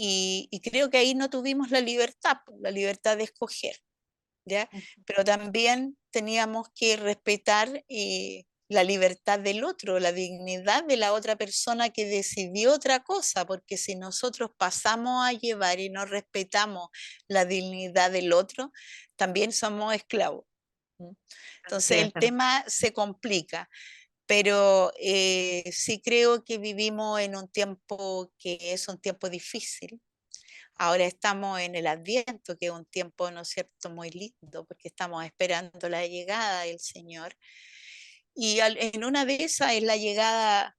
S2: y creo que ahí no tuvimos la libertad de escoger, ¿ya? Pero también teníamos que respetar la libertad del otro, la dignidad de la otra persona que decidió otra cosa, porque si nosotros pasamos a llevar y no respetamos la dignidad del otro, también somos esclavos. ¿Mm?
S1: Así
S2: Entonces
S1: es.
S2: el tema se complica, pero sí creo que vivimos en un tiempo que es un tiempo difícil. Ahora estamos en el Adviento, que es un tiempo, ¿no es cierto?, muy lindo, porque estamos esperando la llegada del Señor. Y en una de esas es la llegada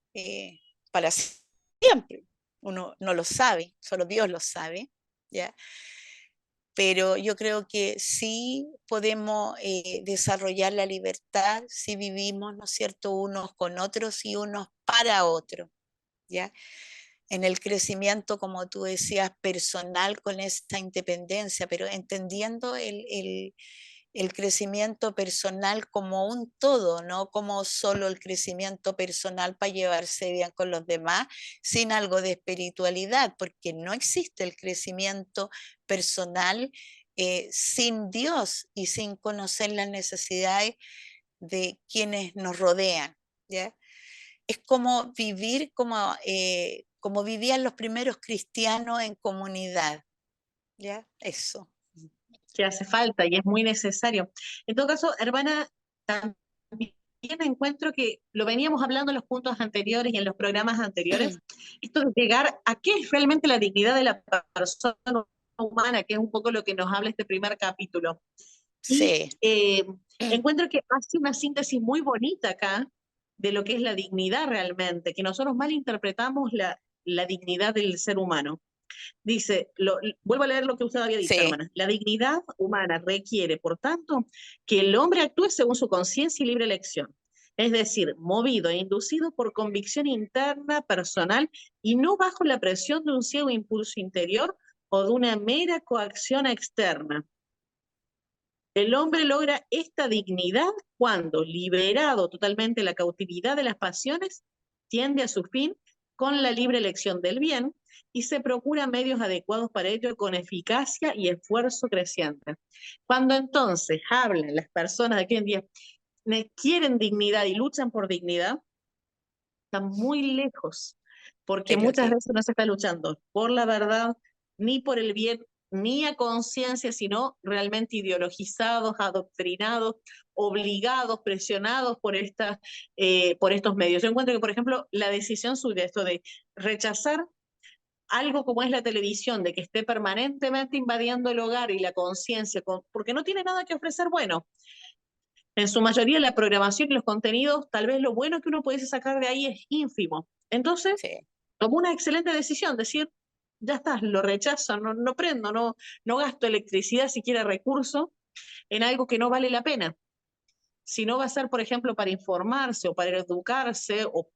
S2: para siempre. Uno no lo sabe, solo Dios lo sabe, ¿ya? Pero yo creo que sí podemos desarrollar la libertad si vivimos, ¿no es cierto?, unos con otros y unos para otros, ¿ya? En el crecimiento, como tú decías, personal con esta independencia, pero entendiendo el crecimiento personal como un todo, no como solo el crecimiento personal para llevarse bien con los demás, sin algo de espiritualidad, porque no existe el crecimiento personal sin Dios y sin conocer las necesidades de quienes nos rodean, ¿ya? Es como vivir como vivían los primeros cristianos en comunidad, ¿ya? Eso.
S1: Que hace falta y es muy necesario. En todo caso, hermana, también encuentro que lo veníamos hablando en los puntos anteriores y en los programas anteriores, esto de llegar a qué es realmente la dignidad de la persona humana, que es un poco lo que nos habla este primer capítulo. Y
S2: Sí.
S1: encuentro que hace una síntesis muy bonita acá de lo que es la dignidad realmente, que nosotros malinterpretamos la dignidad del ser humano. Dice, vuelvo a leer lo que usted había dicho,
S2: Sí,
S1: hermana. La dignidad humana requiere, por tanto, que el hombre actúe según su conciencia y libre elección. Es decir, movido e inducido por convicción interna, personal, y no bajo la presión de un ciego impulso interior o de una mera coacción externa. El hombre logra esta dignidad cuando, liberado totalmente de la cautividad de las pasiones, tiende a su fin con la libre elección del bien y se procura medios adecuados para ello con eficacia y esfuerzo creciente. Cuando entonces hablan las personas de aquí en día, quieren dignidad y luchan por dignidad, están muy lejos, porque
S2: de lo
S1: muchas
S2: que
S1: veces no se está luchando por la verdad, ni por el bien, ni a conciencia, sino realmente ideologizados, adoctrinados, obligados, presionados por estos medios. Yo encuentro que, por ejemplo, la decisión suya, esto de rechazar algo como es la televisión, de que esté permanentemente invadiendo el hogar y la conciencia, porque no tiene nada que ofrecer bueno. En su mayoría la programación y los contenidos, tal vez lo bueno que uno pudiese sacar de ahí es ínfimo. Entonces,
S2: sí.
S1: tomó una excelente decisión, decir, ya está, lo rechazo, no prendo, no gasto electricidad, siquiera recurso, en algo que no vale la pena. Si no va a ser, por ejemplo, para informarse o para educarse o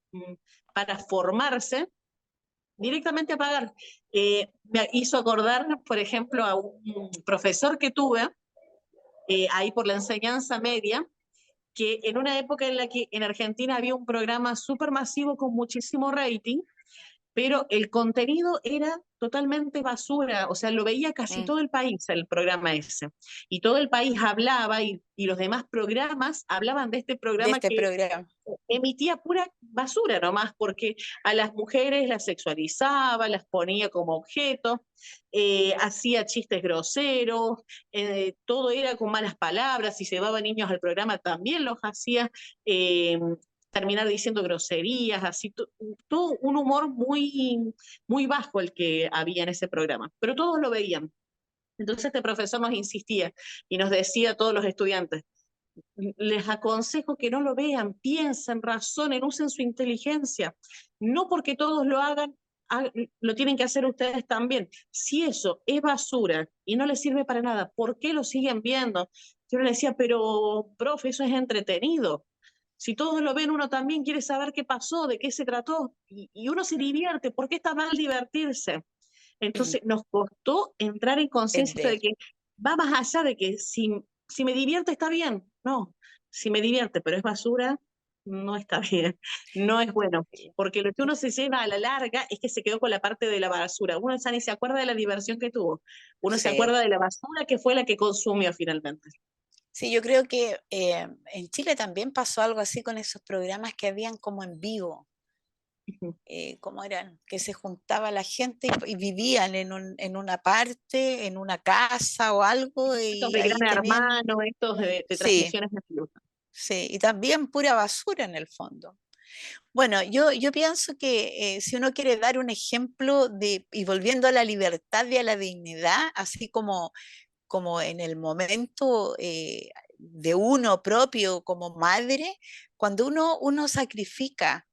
S1: para formarse, directamente a pagar. Me hizo acordar, por ejemplo, a un profesor que tuve ahí por la enseñanza media, que en una época en la que en Argentina había un programa súper masivo con muchísimo rating, pero el contenido era totalmente basura, o sea, lo veía casi
S2: Mm,
S1: todo el país el programa ese, y todo el país hablaba y los demás programas hablaban de este
S2: de
S1: programa
S2: este
S1: que
S2: programa.
S1: emitía pura basura nomás, porque a las mujeres las sexualizaba, las ponía como objeto, hacía chistes groseros, todo era con malas palabras, si llevaba niños al programa también los hacía eh, terminar diciendo groserías, así, todo un humor muy bajo el que había en ese programa, pero todos lo veían. Entonces este profesor nos insistía y nos decía a todos los estudiantes, les aconsejo que no lo vean, piensen, razonen, usen su inteligencia. No porque todos lo hagan, lo tienen que hacer ustedes también. Si eso es basura y no les sirve para nada, ¿por qué lo siguen viendo? Yo le decía, pero, profe, eso es entretenido. Si todos lo ven, uno también quiere saber qué pasó, de qué se trató, y uno se divierte. ¿Por qué está mal divertirse? Entonces nos costó entrar en conciencia de
S2: Entender.
S1: que va más allá de que si me divierte está bien. No, si me divierte, pero es basura, no está bien, no es bueno. Porque lo que uno se lleva a la larga es que se quedó con la parte de la basura. Uno ya ni se acuerda de la diversión que tuvo. Uno se
S2: Sí.
S1: acuerda de la basura que fue la que consumió finalmente.
S2: Sí, yo creo que en Chile también pasó algo así con esos programas que habían como en vivo. ¿Cómo eran? Que se juntaba la gente y vivían en una parte, en una casa o algo,
S1: Estos
S2: y
S1: de
S2: ahí
S1: Gran
S2: tenían,
S1: Hermano, estos de
S2: sí,
S1: transmisiones masivas.
S2: sí, y también pura basura en el fondo. Bueno, yo pienso que si uno quiere dar un ejemplo y volviendo a la libertad y a la dignidad, así como en el momento de uno propio como madre, cuando uno sacrifica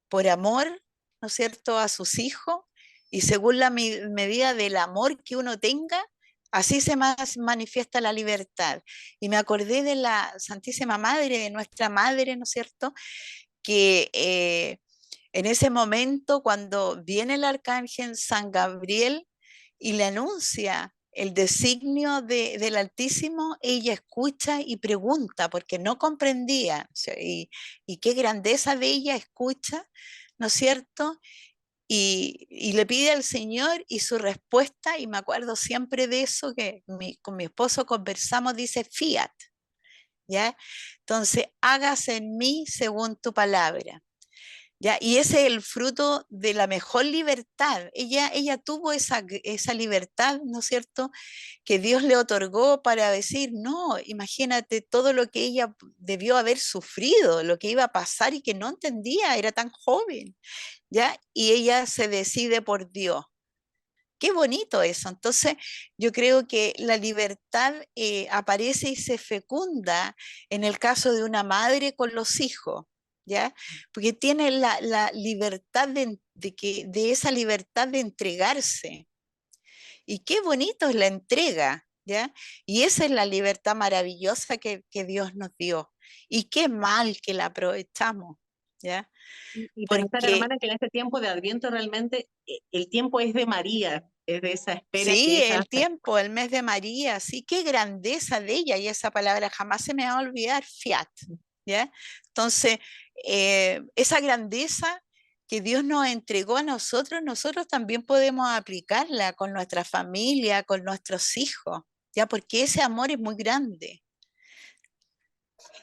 S2: por amor, ¿no es cierto?, a sus hijos, y según la medida del amor que uno tenga, así se manifiesta la libertad. Y me acordé de la Santísima Madre, de nuestra Madre, ¿no es cierto?, que en ese momento, cuando viene el arcángel San Gabriel y le anuncia el designio del Altísimo, ella escucha y pregunta, porque no comprendía, o sea, y qué grandeza de ella escucha, ¿no es cierto? Y le pide al Señor y su respuesta, y me acuerdo siempre de eso, que con mi esposo conversamos, dice fiat, ¿ya? Entonces, hágase en mí según tu palabra. ¿Ya? Y ese es el fruto de la mejor libertad. Ella tuvo esa libertad, ¿no es cierto?, que Dios le otorgó para decir, no, imagínate todo lo que ella debió haber sufrido, lo que iba a pasar y que no entendía, era tan joven, ¿ya? Y ella se decide por Dios. Qué bonito eso. Entonces, yo creo que la libertad aparece y se fecunda en el caso de una madre con los hijos, ¿ya? Porque tiene la libertad de esa libertad de entregarse. Y qué bonito es la entrega, ¿ya? Y esa es la libertad maravillosa que Dios nos dio. Y qué mal que la aprovechamos, ¿ya?
S1: Y pensar,
S2: Porque
S1: hermana, que en este tiempo de Adviento realmente el tiempo es de María, es de esa espera que
S2: sí,
S1: ella
S2: el
S1: hace.
S2: tiempo, el mes de María, sí, qué grandeza de ella, y esa palabra jamás se me va a olvidar, fiat, ¿ya? Entonces, esa grandeza que Dios nos entregó a nosotros, nosotros también podemos aplicarla con nuestra familia, con nuestros hijos, ¿ya? Porque ese amor es muy grande.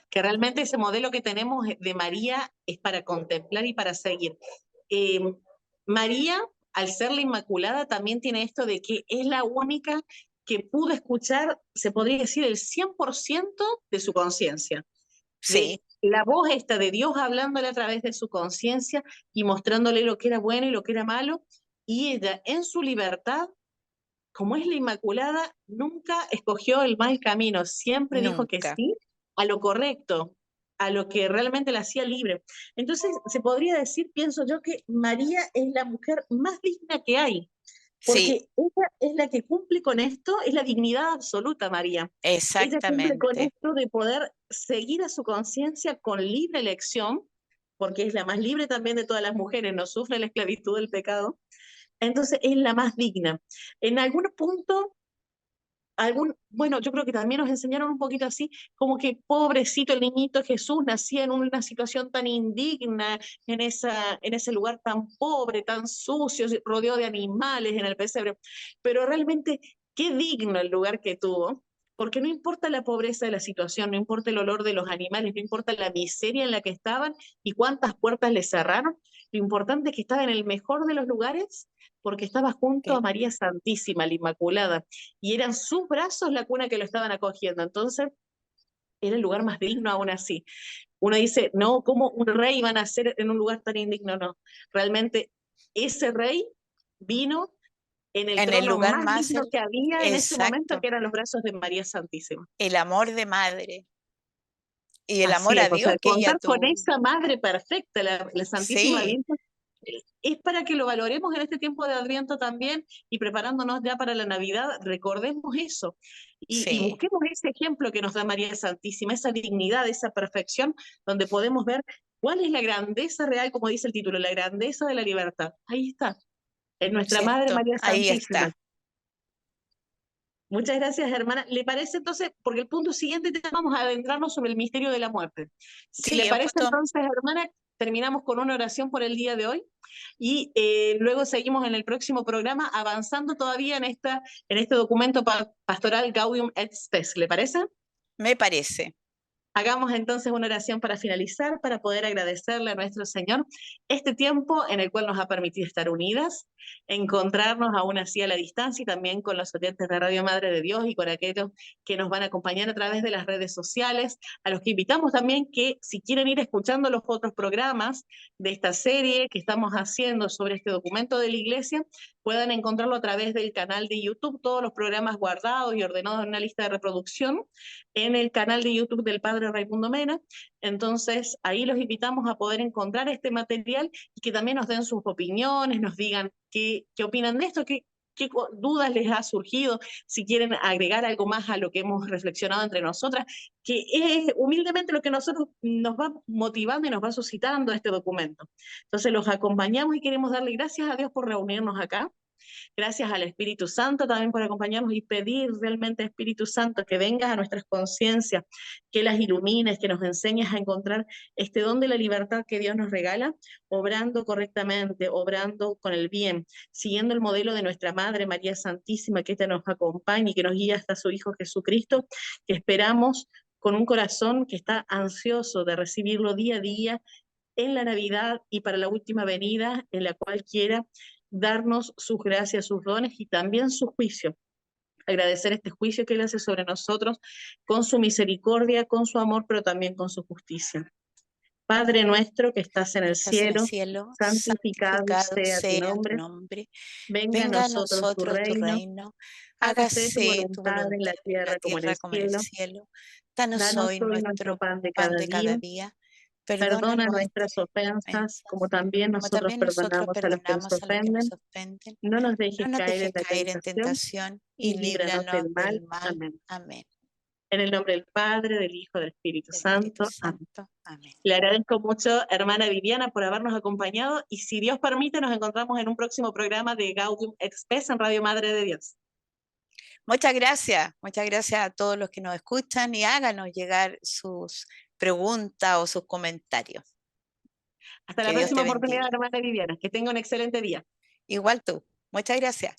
S1: Que realmente ese modelo que tenemos de María es para contemplar y para seguir. Eh, María, al ser la Inmaculada, también tiene esto de que es la única que pudo escuchar, se podría decir, el 100% de su conciencia, de
S2: Sí,
S1: la voz esta de Dios hablándole a través de su conciencia y mostrándole lo que era bueno y lo que era malo, y ella en su libertad, como es la Inmaculada, nunca escogió el mal camino, siempre dijo que
S2: nunca.
S1: sí a lo correcto, a lo que realmente la hacía libre. Entonces, se podría decir, pienso yo, que María es la mujer más digna que hay,
S2: Sí,
S1: porque ella es la que cumple con esto, es la dignidad absoluta, María. Ella cumple con
S2: exactamente.
S1: esto de poder seguir a su conciencia con libre elección, porque es la más libre también de todas las mujeres, no sufre la esclavitud del pecado, entonces es la más digna. En algún punto, bueno, yo creo que también nos enseñaron un poquito así, como que pobrecito el niñito Jesús nacía en una situación tan indigna, en ese lugar tan pobre, tan sucio, rodeado de animales en el pesebre, pero realmente qué digno el lugar que tuvo, porque no importa la pobreza de la situación, no importa el olor de los animales, no importa la miseria en la que estaban y cuántas puertas le cerraron, lo importante es que estaba en el mejor de los lugares porque estaba junto a
S2: Sí,
S1: María Santísima, la Inmaculada, y eran sus brazos la cuna que lo estaban acogiendo. Entonces, era el lugar más digno aún así. Uno dice, no, ¿cómo un rey va a nacer en un lugar tan indigno? No, realmente ese rey vino en el
S2: en el
S1: trono
S2: lugar
S1: más
S2: más
S1: digno que había en ese momento,
S2: exacto,
S1: que eran los brazos de María Santísima.
S2: el amor de madre y el amor
S1: Así es,
S2: a
S1: o sea,
S2: Dios que ella
S1: contar con
S2: tuvo.
S1: esa madre perfecta, la Santísima
S2: Sí,
S1: Virgen, es para que lo valoremos en este tiempo de Adviento también y preparándonos ya para la Navidad, recordemos eso y
S2: sí,
S1: busquemos ese ejemplo que nos da María Santísima, esa dignidad, esa perfección, donde podemos ver cuál es la grandeza real, como dice el título, la grandeza de la libertad. Ahí está, en nuestra Madre
S2: cierto,
S1: María
S2: ahí
S1: Santísima.
S2: está.
S1: Muchas gracias, hermana. ¿Le parece entonces, porque el punto siguiente ya vamos a adentrarnos sobre el misterio de la muerte? Si le
S2: Sí, un
S1: parece
S2: punto,
S1: entonces, hermana, terminamos con una oración por el día de hoy y luego seguimos en el próximo programa avanzando todavía en este documento pastoral Gaudium et Spes. ¿Le parece?
S2: me parece.
S1: Hagamos entonces una oración para finalizar, para poder agradecerle a nuestro Señor este tiempo en el cual nos ha permitido estar unidas, encontrarnos aún así a la distancia y también con los oyentes de Radio Madre de Dios y con aquellos que nos van a acompañar a través de las redes sociales, a los que invitamos también que si quieren ir escuchando los otros programas de esta serie que estamos haciendo sobre este documento de la Iglesia, puedan encontrarlo a través del canal de YouTube, todos los programas guardados y ordenados en una lista de reproducción en el canal de YouTube del Padre Raimundo Mena. Entonces, ahí los invitamos a poder encontrar este material y que también nos den sus opiniones, nos digan qué opinan de esto, qué dudas les ha surgido, si quieren agregar algo más a lo que hemos reflexionado entre nosotras, que es humildemente lo que nosotros nos va motivando y nos va suscitando este documento. Entonces, los acompañamos y queremos darle gracias a Dios por reunirnos acá Gracias al Espíritu Santo también por acompañarnos y pedir realmente, Espíritu Santo, que vengas a nuestras conciencias, que las ilumines, que nos enseñes a encontrar este don de la libertad que Dios nos regala, obrando correctamente, obrando con el bien, siguiendo el modelo de nuestra Madre María Santísima, que esta nos acompaña y que nos guía hasta su Hijo Jesucristo, que esperamos con un corazón que está ansioso de recibirlo día a día en la Navidad y para la última venida, en la cual quiera darnos sus gracias, sus dones y también su juicio. Agradecer este juicio que Él hace sobre nosotros con su misericordia, con su amor, pero también con su justicia. Padre nuestro que estás en
S2: Que
S1: el
S2: estás en el
S1: cielo,
S2: cielo,
S1: santificado
S2: santificado
S1: sea tu
S2: sea tu
S1: nombre,
S2: nombre.
S1: venga a
S2: Venga a
S1: nosotros tu
S2: nosotros tu
S1: reino,
S2: reino.
S1: hágase tu
S2: Hágase tu
S1: voluntad en la
S2: voluntad en la
S1: tierra como en el
S2: tierra como en el
S1: cielo.
S2: cielo. Danos
S1: Danos
S2: hoy
S1: hoy nuestro
S2: nuestro
S1: pan de
S2: pan
S1: cada
S2: de
S1: día.
S2: cada día. Perdona
S1: Perdona
S2: nuestras
S1: nuestras ofensas, como
S2: ofensas,
S1: también
S2: como
S1: nosotros
S2: también nosotros
S1: perdonamos a los que nos
S2: perdonamos a los que nos
S1: ofenden.
S2: ofenden.
S1: No nos
S2: No
S1: dejes
S2: nos
S1: caer en
S2: dejes
S1: la
S2: caer en
S1: tentación
S2: tentación y
S1: y líbranos
S2: líbranos
S1: del mal.
S2: del mal.
S1: Amén.
S2: Amén.
S1: En el nombre del Padre, del Hijo, del Espíritu
S2: Del Espíritu
S1: Santo. Amén.
S2: Santo. Amén.
S1: Le agradezco mucho, hermana Viviana, por habernos acompañado y si Dios permite, nos encontramos en un próximo programa de Gaudium Express en Radio Madre de Dios.
S2: Muchas gracias a todos los que nos escuchan y háganos llegar sus preguntas o sus comentarios.
S1: Hasta la
S2: Que Dios
S1: próxima
S2: te
S1: oportunidad,
S2: bendiga.
S1: hermana Viviana. Que tenga un excelente día.
S2: Igual tú. Muchas gracias.